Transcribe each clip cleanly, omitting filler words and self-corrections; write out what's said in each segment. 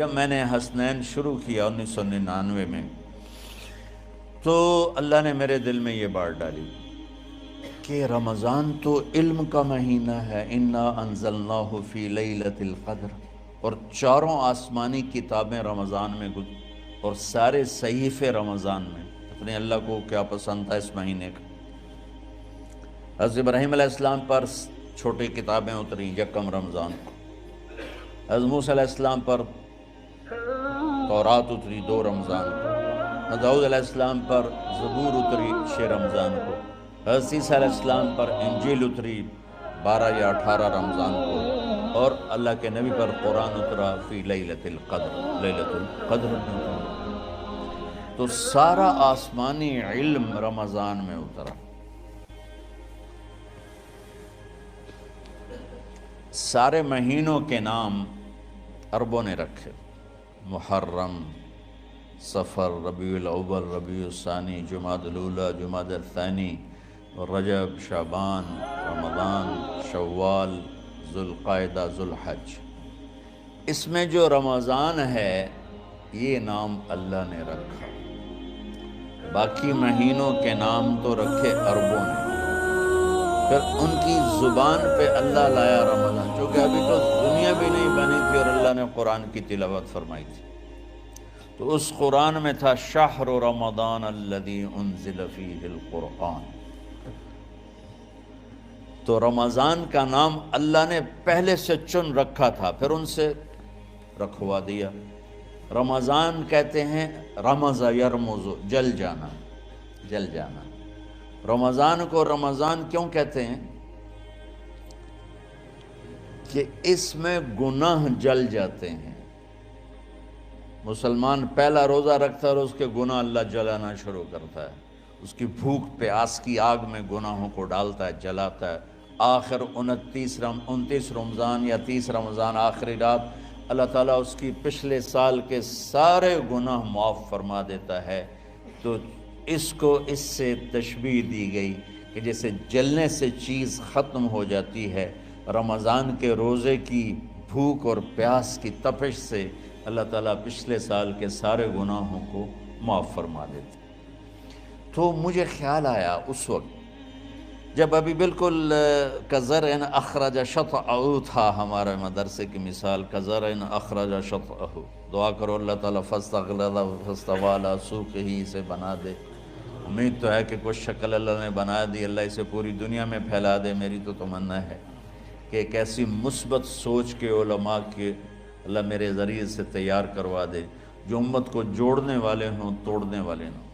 جب میں نے حسنین شروع کیا 1999 میں، تو اللہ نے میرے دل میں یہ بات ڈالی کہ رمضان تو علم کا مہینہ ہے، انا انزلناہ فی لیلۃ القدر، اور چاروں آسمانی کتابیں رمضان میں اور سارے صحیفے رمضان میں۔ اپنے اللہ کو کیا پسند تھا اس مہینے کا۔ حضرت ابراہیم علیہ السلام پر چھوٹی کتابیں اتریں یکم رمضان کو، حضرت موسیٰ علیہ السلام پر تورات اتری 2 رمضان کو، حضرت داؤد علیہ السلام پر زبور اتری 6 رمضان کو، حضرت عیسیٰ علیہ السلام پر انجیل اتری 12 یا 18 رمضان کو، اور اللہ کے نبی پر قرآن اترا فی لیلۃ القدر، لیلۃ القدر میں اترا۔ تو سارا آسمانی علم رمضان میں اترا۔ سارے مہینوں کے نام عربوں نے رکھے، محرم، صفر، ربیع الاول، ربیع الثانی، جمادی الاولی، جمادی الثانی، رجب، شعبان، رمضان، شوال، ذوالقعدہ، ذوالحج۔ اس میں جو رمضان ہے یہ نام اللہ نے رکھا، باقی مہینوں کے نام تو رکھے عربوں نے۔ پھر ان کی زبان پہ اللہ لایا رمضان، چونکہ ابھی تو دنیا بھی نہیں بنی تھی اور اللہ نے قرآن کی تلاوت فرمائی تھی، تو اس قرآن میں تھا شہر رمضان الذی انزل فیہ القرآن۔ تو رمضان کا نام اللہ نے پہلے سے چن رکھا تھا، پھر ان سے رکھوا دیا۔ رمضان کہتے ہیں رمض یرمز، جل جانا، جل جانا۔ رمضان کو رمضان کیوں کہتے ہیں؟ کہ اس میں گناہ جل جاتے ہیں۔ مسلمان پہلا روزہ رکھتا ہے اور اس کے گناہ اللہ جلانا شروع کرتا ہے، اس کی بھوک پیاس کی آگ میں گناہوں کو ڈالتا ہے، جلاتا ہے۔ آخر 29 رمضان یا 30 رمضان آخری رات اللہ تعالیٰ اس کی پچھلے سال کے سارے گناہ معاف فرما دیتا ہے۔ تو اس کو اس سے تشبیہ دی گئی کہ جیسے جلنے سے چیز ختم ہو جاتی ہے، رمضان کے روزے کی بھوک اور پیاس کی تپش سے اللہ تعالیٰ پچھلے سال کے سارے گناہوں کو معاف فرما دیتے۔ تو مجھے خیال آیا اس وقت جب ابھی بالکل کزرع اخرج شطأہ تھا، ہمارے مدرسے کی مثال کزرع اخرج شطأہ، دعا کرو اللہ تعالیٰ فاستغلظ فاستوی علی سوقہ سے بنا دے۔ امید تو ہے کہ کچھ شکل اللہ نے بنا دی، اللہ اسے پوری دنیا میں پھیلا دے۔ میری تو تمنا ہے کہ ایک ایسی مثبت سوچ کے علماء کے اللہ میرے ذریعے سے تیار کروا دے جو امت کو جوڑنے والے ہوں، توڑنے والے نہ ہوں۔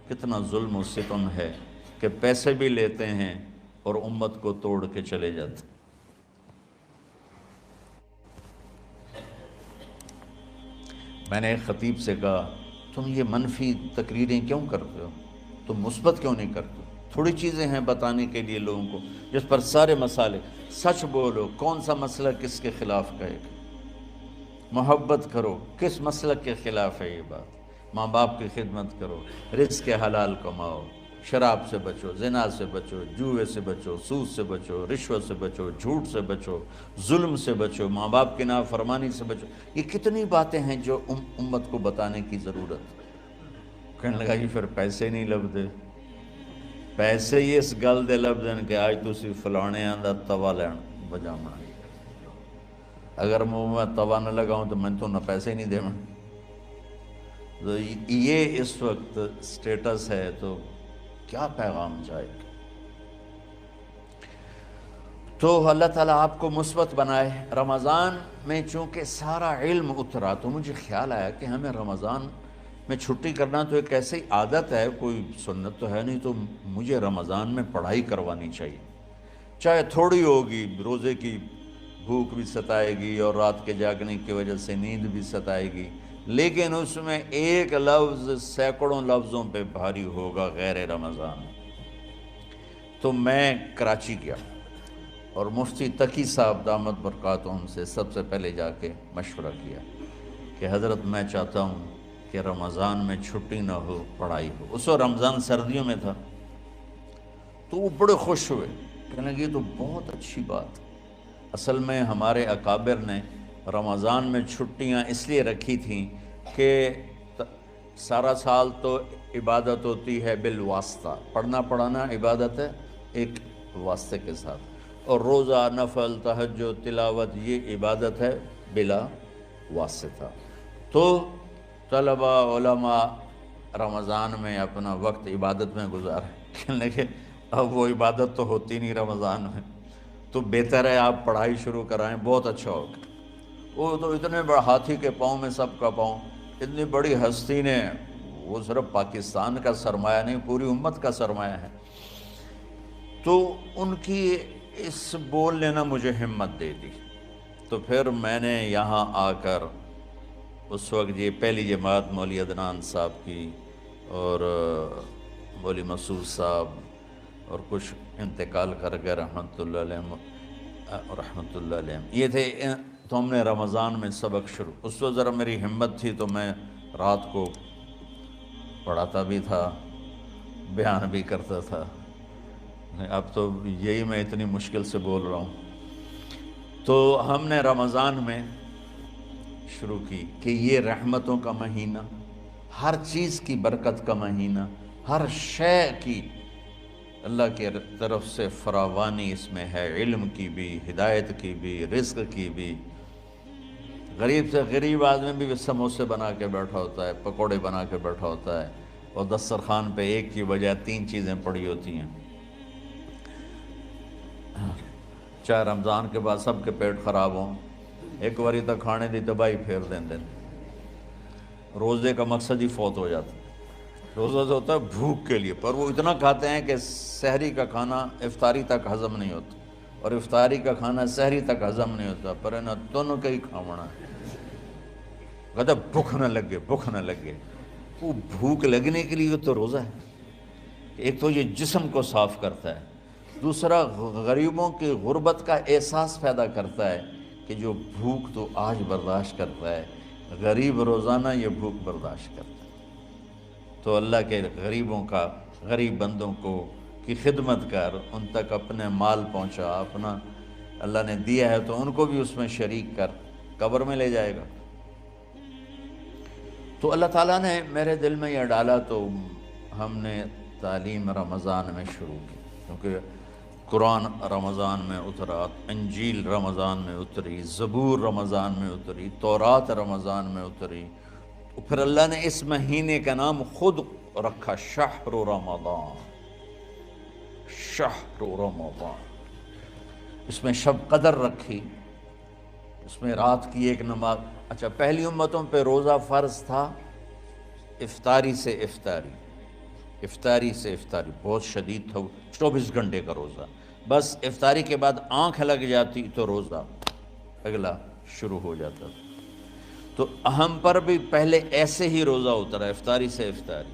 کتنا ظلم و ستم ہے کہ پیسے بھی لیتے ہیں اور امت کو توڑ کے چلے جاتے ہیں۔ میں نے ایک خطیب سے کہا تم یہ منفی تقریریں کیوں کرتے ہو، تم مثبت کیوں نہیں کرتے؟ تھوڑی چیزیں ہیں بتانے کے لیے لوگوں کو جس پر سارے مسئلے، سچ بولو، کون سا مسئلہ کس کے خلاف کہے گا، محبت کرو، کس مسلک کے خلاف ہے یہ بات، ماں باپ کی خدمت کرو، رزق حلال کماؤ، شراب سے بچو، زنا سے بچو، جوئے سے بچو، سود سے بچو، رشوت سے بچو، جھوٹ سے بچو، ظلم سے بچو، ماں باپ کی نافرمانی سے بچو۔ یہ کتنی باتیں ہیں جو امت کو بتانے کی ضرورت ہے۔ کہنے لگا یہ پھر پیسے نہیں لبدے، پیسے ہی اس گل دے لبدن کہ آج تسی فلانے آندہ توا لین بجامنا، اگر میں توا نہ لگاؤں تو میں تو نہ پیسے نہیں دے۔ تو یہ اس وقت سٹیٹس ہے، تو کیا پیغام جائے گا؟ تو اللہ تعالیٰ آپ کو مثبت بنائے۔ رمضان میں چونکہ سارا علم اترا تو مجھے خیال آیا کہ ہمیں رمضان میں چھٹی کرنا تو ایک ایسی عادت ہے، کوئی سنت تو ہے نہیں، تو مجھے رمضان میں پڑھائی کروانی چاہیے، چاہے تھوڑی ہوگی، روزے کی بھوک بھی ستائے گی اور رات کے جاگنے کی وجہ سے نیند بھی ستائے گی، لیکن اس میں ایک لفظ سینکڑوں لفظوں پہ بھاری ہوگا غیر رمضان۔ تو میں کراچی گیا اور مفتی تقی صاحب دامت برکاتہم سے سب سے پہلے جا کے مشورہ کیا کہ حضرت میں چاہتا ہوں کہ رمضان میں چھٹی نہ ہو، پڑھائی ہو۔ اس وقت رمضان سردیوں میں تھا، تو وہ بڑے خوش ہوئے، کہنے لگے یہ تو بہت اچھی بات۔ اصل میں ہمارے اکابر نے رمضان میں چھٹیاں اس لیے رکھی تھیں کہ سارا سال تو عبادت ہوتی ہے بالواسطہ، پڑھنا پڑھانا عبادت ہے ایک واسطے کے ساتھ، اور روزہ، نفل، تہجد، تلاوت یہ عبادت ہے بلا واسطہ۔ تو طلبہ علماء رمضان میں اپنا وقت عبادت میں گزاریں، لیکن اب وہ عبادت تو ہوتی نہیں رمضان میں، تو بہتر ہے آپ پڑھائی شروع کرائیں، بہت اچھا ہوگا۔ وہ تو اتنے بڑے ہاتھی کے پاؤں میں سب کا پاؤں، اتنی بڑی ہستی نے، وہ صرف پاکستان کا سرمایہ نہیں پوری امت کا سرمایہ ہے، تو ان کی اس بول نے نا مجھے ہمت دے دی۔ تو پھر میں نے یہاں آ کر اس وقت یہ پہلی جماعت مولوی عدنان صاحب کی اور مولوی مسعود صاحب اور کچھ انتقال کر گئے رحمۃ اللہ علیہ، یہ تھے، تو ہم نے رمضان میں سبق شروع، اس وقت ذرا میری ہمت تھی تو میں رات کو پڑھاتا بھی تھا، بیان بھی کرتا تھا، اب تو یہی میں اتنی مشکل سے بول رہا ہوں۔ تو ہم نے رمضان میں شروع کی کہ یہ رحمتوں کا مہینہ، ہر چیز کی برکت کا مہینہ، ہر شے کی اللہ کی طرف سے فراوانی اس میں ہے، علم کی بھی، ہدایت کی بھی، رزق کی بھی۔ غریب سے غریب آدمی بھی سموسے بنا کے بیٹھا ہوتا ہے، پکوڑے بنا کے بیٹھا ہوتا ہے، اور دسترخوان پہ ایک کی بجائے 3 چیزیں پڑی ہوتی ہیں۔ چاہے رمضان کے بعد سب کے پیٹ خراب ہوں، ایک واری تک کھانے دی تباہی پھیر دیں۔ روزے کا مقصد ہی فوت ہو جاتا ہے۔ روزہ تو ہوتا ہے بھوک کے لیے، پر وہ اتنا کھاتے ہیں کہ سحری کا کھانا افطاری تک ہضم نہیں ہوتا، اور افطاری کا کھانا سحری تک ہضم نہیں ہوتا، پر انہیں دونوں کا ہی کھاونا ہے۔ کہتا بھوک نہ لگے، بھوک نہ لگے، وہ بھوک لگنے کے لیے تو روزہ ہے۔ ایک تو یہ جسم کو صاف کرتا ہے، دوسرا غریبوں کی غربت کا احساس پیدا کرتا ہے کہ جو بھوک تو آج برداشت کرتا ہے، غریب روزانہ یہ بھوک برداشت کرتا ہے۔ تو اللہ کے غریبوں کا، غریب بندوں کو کی خدمت کر، ان تک اپنے مال پہنچا، اپنا اللہ نے دیا ہے تو ان کو بھی اس میں شریک کر، قبر میں لے جائے گا۔ تو اللہ تعالیٰ نے میرے دل میں یہ ڈالا، تو ہم نے تعلیم رمضان میں شروع کی، کیونکہ قرآن رمضان میں اترا، انجیل رمضان میں اتری، زبور رمضان میں اتری، تورات رمضان میں اتری۔ پھر اللہ نے اس مہینے کا نام خود رکھا، شہر رمضان، شہر رمضان۔ اس میں شب قدر رکھی، اس میں رات کی ایک نماز۔ اچھا، پہلی امتوں پہ روزہ فرض تھا افطاری سے افطاری، افطاری سے افطاری، بہت شدید تھا، 24 گھنٹے کا روزہ، بس افطاری کے بعد آنکھ لگ جاتی تو روزہ اگلا شروع ہو جاتا تھا۔ تو ہم پر بھی پہلے ایسے ہی روزہ اترا، افطاری سے افطاری۔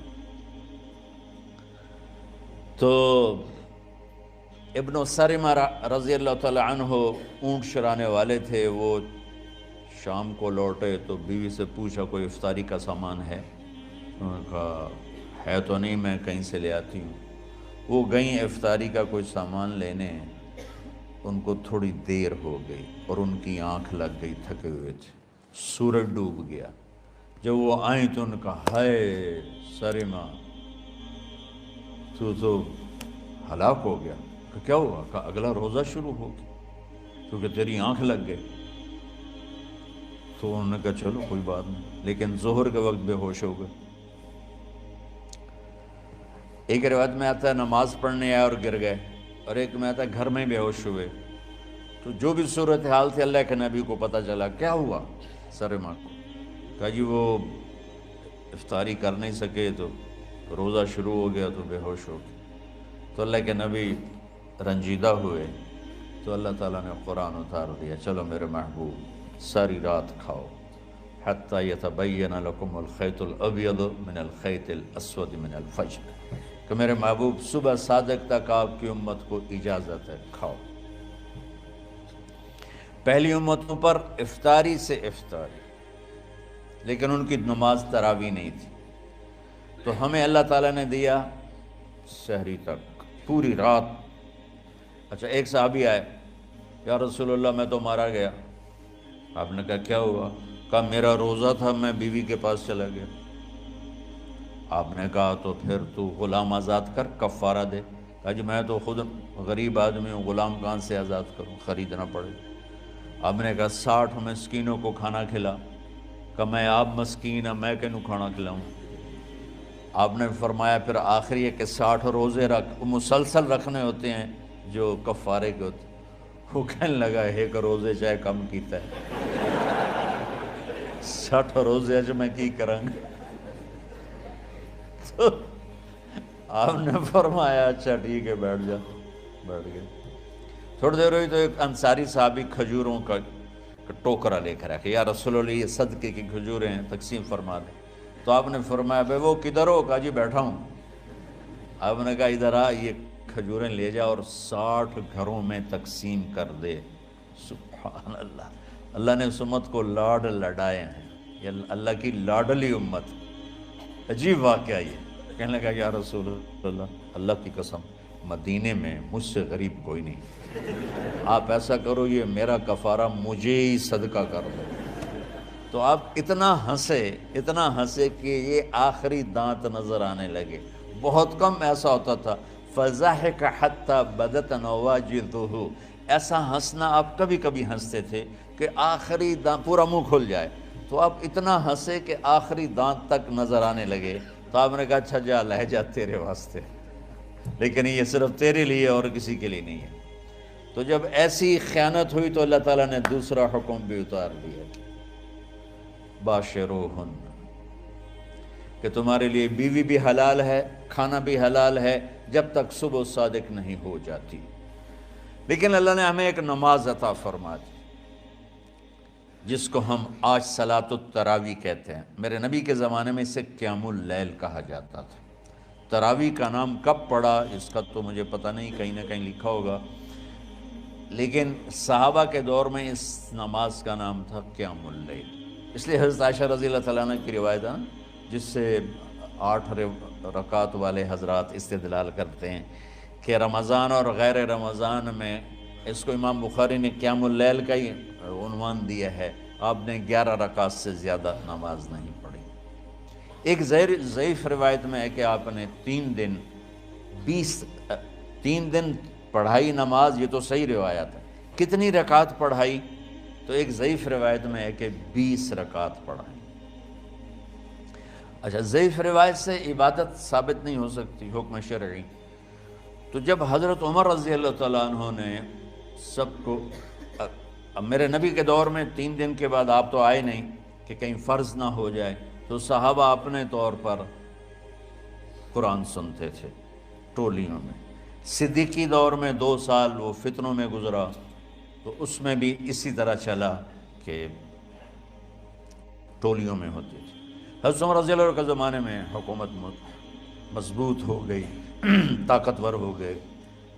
تو ابن سرمہ رضی اللہ تعالی عنہ اونٹ چرانے والے تھے، وہ شام کو لوٹے تو بیوی سے پوچھا کوئی افطاری کا سامان ہے؟ انہوں نے کہا ہے تو نہیں، میں کہیں سے لے آتی ہوں۔ وہ گئیں افطاری کا کوئی سامان لینے، ان کو تھوڑی دیر ہو گئی اور ان کی آنکھ لگ گئی، تھکے ہوئے تھے، سورج ڈوب گیا۔ جب وہ آئیں تو ان نے کہا ہائے سرمہ، تو ہلاک ہو گیا۔ کہ کیا ہوا؟ کہا اگلا روزہ شروع ہو گیا کیونکہ تیری آنکھ لگ گئی۔ تو انہوں نے کہا چلو کوئی بات نہیں، لیکن ظہر کے وقت بے ہوش ہو گئے۔ ایک روایت میں آتا ہے نماز پڑھنے آئے اور گر گئے، اور ایک میں آتا ہے گھر میں بے ہوش ہوئے۔ تو جو بھی صورتحال تھی اللہ کے نبی کو پتہ چلا۔ کیا ہوا سرمہ کو؟ کہا جی وہ افطاری کر نہیں سکے تو روزہ شروع ہو گیا تو بے ہوش ہو گئے۔ تو اللہ کے نبی رنجیدہ ہوئے، تو اللہ تعالیٰ نے قرآن اتار دیا، چلو میرے محبوب ساری رات کھاؤ، حتیٰ یتبین لکم الخیط الابیض من الخیط الاسود من الفجر، کہ میرے محبوب صبح صادق تک آپ کی امت کو اجازت ہے، کھاؤ۔ پہلی امتوں پر افطاری سے افطاری، لیکن ان کی نماز تراویح نہیں تھی، تو ہمیں اللہ تعالیٰ نے دیا سحری تک، پوری رات۔ اچھا، ایک صحابی آئے، یا رسول اللہ میں تو مارا گیا، آپ نے کہا کیا ہوا؟ کہا میرا روزہ تھا، میں بیوی کے پاس چلا گیا۔ آپ نے کہا تو پھر تو غلام آزاد کر، کفارہ دے۔ کہا جی میں تو خود غریب آدمی ہوں، غلام کہاں سے آزاد کروں، خریدنا پڑے۔ آپ نے کہا 60 مسکینوں کو کھانا کھلا۔ کہ میں آپ مسکین ہیں، میں کینوں کھانا کھلاؤں؟ آپ نے فرمایا پھر آخری ہے کہ 60 روزے رکھ، مسلسل رکھنے ہوتے ہیں جو کفارے کے ہوتے ہیں۔ وہ کہنے لگا ایک روزے چاہے کم کیتا ہے، 60 روزے اج میں کی کروں گا؟ تو آپ نے فرمایا اچھا ٹھیک ہے بیٹھ جا۔ بیٹھ گئے۔ تھوڑی دیر ہوئی تو ایک انصاری صحابی کھجوروں کا ٹوکرا لے کر رکھے، یا رسول اللہ یہ صدقے کی کھجوریں ہیں، تقسیم فرما دیں۔ تو آپ نے فرمایا بھائی وہ کدھر ہو؟ کہا جی بیٹھا ہوں۔ آپ نے کہا ادھر آ، یہ کھجوریں لے جا اور 60 گھروں میں تقسیم کر دے۔ سبحان اللہ، اللہ نے اس امت کو لاڈ لڈائے ہیں، یہ اللہ کی لاڈلی امت۔ عجیب واقعہ یہ، کہنے لگا یا رسول اللہ، اللہ کی قسم مدینے میں مجھ سے غریب کوئی نہیں، آپ ایسا کرو یہ میرا کفارہ مجھے ہی صدقہ کر دو۔ تو آپ اتنا ہنسے کہ یہ آخری دانت نظر آنے لگے۔ بہت کم ایسا ہوتا تھا، فَضَحِكَ حَتَّى بَدَتْ نَوَاجِذُهُ، ایسا ہنسنا آپ کبھی کبھی ہنستے تھے کہ آخری دانت پورا منہ کھل جائے۔ تو آپ اتنا ہنسے کہ آخری دانت تک نظر آنے لگے۔ تو آپ نے کہا اچھا جا لے جا تیرے واسطے، لیکن یہ صرف تیرے لیے اور کسی کے لیے نہیں ہے۔ تو جب ایسی خیانت ہوئی تو اللہ تعالیٰ نے دوسرا حکم بھی اتار دیا، باشروہن، کہ تمہارے لیے بیوی بھی حلال ہے، کھانا بھی حلال ہے جب تک صبح صادق نہیں ہو جاتی۔ لیکن اللہ نے ہمیں ایک نماز عطا فرما دی جس کو ہم آج صلاۃ التراویح کہتے ہیں۔ میرے نبی کے زمانے میں اسے قیام اللیل کہا جاتا تھا۔ تراویح کا نام کب پڑا اس کا تو مجھے پتہ نہیں، کہیں نہ کہیں لکھا ہوگا، لیکن صحابہ کے دور میں اس نماز کا نام تھا قیام اللیل۔ اس لیے حضرت عائشہ رضی اللہ تعالیٰ عنہ کی روایت ہے جس سے 8 رکعت والے حضرات استدلال کرتے ہیں کہ رمضان اور غیر رمضان میں اس کو امام بخاری نے قیام اللیل کا ہی عنوان دیا ہے، آپ نے 11 رکعت سے زیادہ نماز نہیں پڑھی۔ ایک ضعیف روایت میں ہے کہ آپ نے 3 دن پڑھائی نماز، یہ تو صحیح روایت ہے۔ کتنی رکعت پڑھائی؟ تو ایک ضعیف روایت میں ہے کہ 20 رکعت پڑھائی۔ اچھا، ضعیف روایت سے عبادت ثابت نہیں ہو سکتی، حکم شرعی۔ تو جب حضرت عمر رضی اللہ تعالیٰ عنہ نے سب کو، اب میرے نبی کے دور میں 3 دن کے بعد آپ تو آئے نہیں کہ کہیں فرض نہ ہو جائے، تو صحابہ اپنے طور پر قرآن سنتے تھے ٹولیوں میں۔ صدیقی دور میں 2 سال وہ فتنوں میں گزرا، تو اس میں بھی اسی طرح چلا کہ ٹولیوں میں ہوتے تھے۔ حضرت عمر رضی اللہ عنہ کے زمانے میں حکومت مضبوط ہو گئی، طاقتور ہو گئے،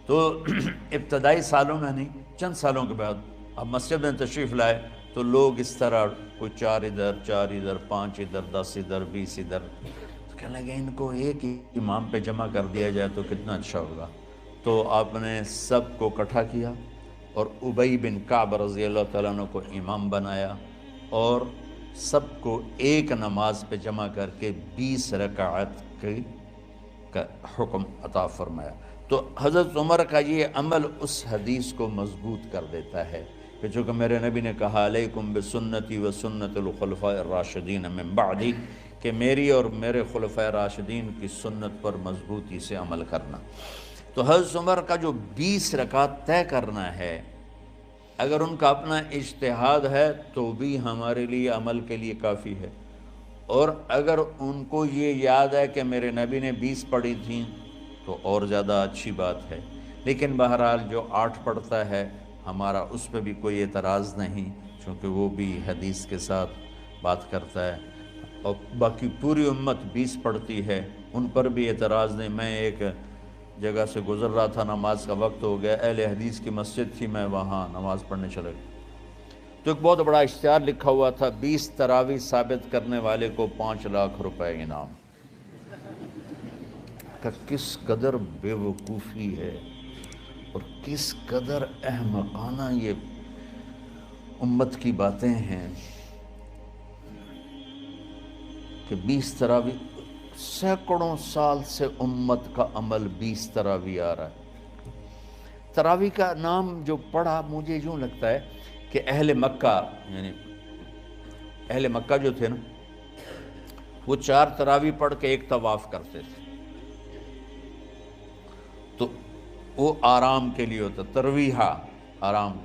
تو ابتدائی سالوں میں نہیں، چند سالوں کے بعد اب مسجد میں تشریف لائے تو لوگ اس طرح کوئی 4 ادھر 4 ادھر 5 ادھر 10 ادھر 20 ادھر، تو کہنے لگے ان کو ایک ہی امام پہ جمع کر دیا جائے تو کتنا اچھا ہوگا۔ تو آپ نے سب کو اکٹھا کیا اور ابی بن کعب رضی اللہ تعالیٰ عنہ کو امام بنایا اور سب کو ایک نماز پہ جمع کر کے 20 رکعت کا حکم عطا فرمایا۔ تو حضرت عمر کا یہ عمل اس حدیث کو مضبوط کر دیتا ہے کہ چونکہ میرے نبی نے کہا علیکم بسنتی و سنت الخلفاء الراشدین من بعدی، کہ میری اور میرے خلفاء راشدین کی سنت پر مضبوطی سے عمل کرنا۔ تو حضرت عمر کا جو 20 رکعت طے کرنا ہے، اگر ان کا اپنا اجتہاد ہے تو بھی ہمارے لیے عمل کے لیے کافی ہے، اور اگر ان کو یہ یاد ہے کہ میرے نبی نے 20 پڑھی تھیں تو اور زیادہ اچھی بات ہے۔ لیکن بہرحال جو 8 پڑھتا ہے ہمارا اس پہ بھی کوئی اعتراض نہیں، چونکہ وہ بھی حدیث کے ساتھ بات کرتا ہے، اور باقی پوری امت 20 پڑھتی ہے، ان پر بھی اعتراض نہیں۔ میں ایک جگہ سے گزر رہا تھا، نماز کا وقت ہو گیا، اہل حدیث کی مسجد تھی، میں وہاں نماز پڑھنے چلا گیا تو ایک بہت بڑا اشتہار لکھا ہوا تھا، 20 تراویح ثابت کرنے والے کو 5 لاکھ روپے انعام۔ کہ کس قدر بے وقوفی ہے اور کس قدر احمقانہ یہ امت کی باتیں ہیں کہ 20 تراویح، سینکڑوں سال سے امت کا عمل 20 تراویح آ رہا ہے۔ تراویح کا نام جو پڑھا مجھے یوں لگتا ہے کہ اہل مکہ، یعنی اہل مکہ جو تھے نا، وہ 4 تراویح پڑھ کے ایک طواف کرتے تھے، تو وہ آرام کے لیے ہوتا، ترویحہ آرام،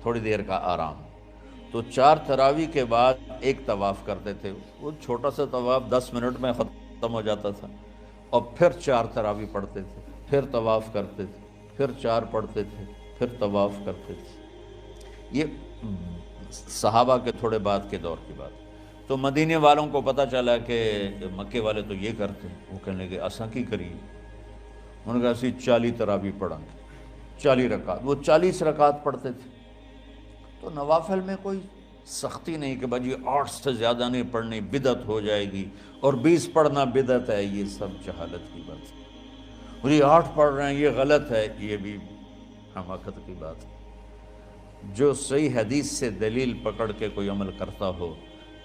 تھوڑی دیر کا آرام۔ تو 4 تراویح کے بعد ایک طواف کرتے تھے، وہ چھوٹا سا طواف 10 منٹ میں ختم ہو جاتا تھا، اور پھر 4 تراویح پڑھتے تھے، پھر طواف کرتے تھے، پھر 4 پڑھتے تھے، پھر طواف کرتے تھے۔ یہ صحابہ کے تھوڑے بعد کے دور کی بات۔ تو مدینے والوں کو پتہ چلا کہ مکے والے تو یہ کرتے ہیں، وہ کہنے لگے اساں کی کریے؟ انہوں نے کہا اسی 40 تراویح پڑھیں گے، 40 رکعت، وہ 40 رکعت پڑھتے تھے۔ تو نوافل میں کوئی سختی نہیں کہ بھائی 8 سے زیادہ نہیں پڑھنی، بدعت ہو جائے گی، اور 20 پڑھنا بدعت ہے، یہ سب جہالت کی بات ہے۔ اور یہ 8 پڑھ رہے ہیں یہ غلط ہے، یہ بھی حماقت کی بات ہے۔ جو صحیح حدیث سے دلیل پکڑ کے کوئی عمل کرتا ہو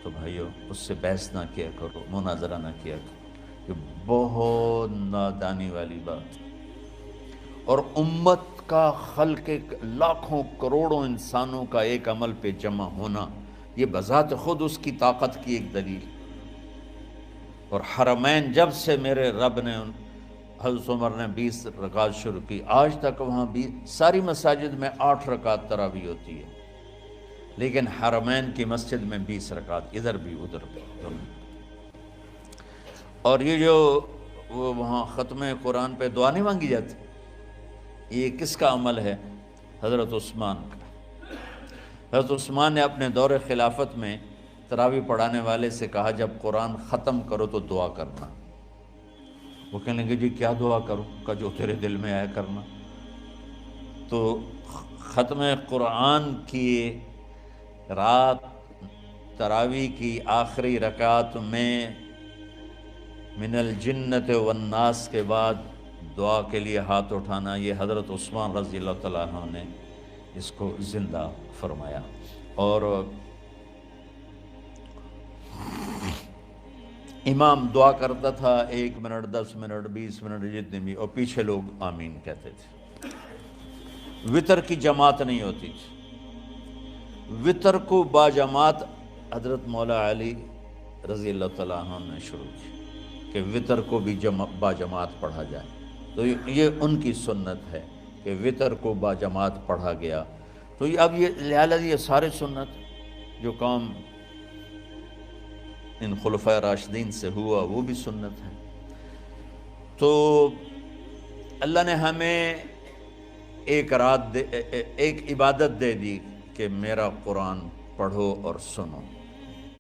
تو بھائیو اس سے بحث نہ کیا کرو، مناظرہ نہ کیا کرو، یہ بہت نادانی والی بات ہے۔ اور امت کا خلق کے لاکھوں کروڑوں انسانوں کا ایک عمل پہ جمع ہونا، یہ بذات خود اس کی طاقت کی ایک دلیل۔ اور حرمین جب سے میرے رب نے، حضرت عمر نے 20 رکعت شروع کی، آج تک وہاں بھی ساری مساجد میں 8 رکعت تراویح ہوتی ہے، لیکن حرمین کی مسجد میں 20 رکعت، ادھر بھی ادھر بھی۔ اور یہ جو وہاں ختم قرآن پہ دعا نہیں مانگی جاتی، یہ کس کا عمل ہے؟ حضرت عثمان کا۔ حضرت عثمان نے اپنے دور خلافت میں تراویح پڑھانے والے سے کہا جب قرآن ختم کرو تو دعا کرنا۔ وہ کہنے لگے جی کیا دعا کروں؟ کہ جو تیرے دل میں آیا کرنا۔ تو ختم قرآن کی رات تراویح کی آخری رکعت میں من الجنت والناس کے بعد دعا کے لیے ہاتھ اٹھانا، یہ حضرت عثمان رضی اللہ تعالیٰ عنہ نے اس کو زندہ فرمایا۔ اور امام دعا کرتا تھا 1 منٹ، 10 منٹ، 20 منٹ، جتنے بھی، اور پیچھے لوگ آمین کہتے تھے۔ وطر کی جماعت نہیں ہوتی تھی، وطر کو باجماعت حضرت مولا علی رضی اللہ تعالیٰ عنہ نے شروع کی کہ وطر کو بھی باجماعت پڑھا جائے۔ تو یہ ان کی سنت ہے کہ وطر کو باجماعت پڑھا گیا۔ تو اب یہ لہٰذا یہ سارے سنت جو کام ان خلفۂ راشدین سے ہوا وہ بھی سنت ہے۔ تو اللہ نے ہمیں ایک رات ایک عبادت دے دی کہ میرا قرآن پڑھو اور سنو۔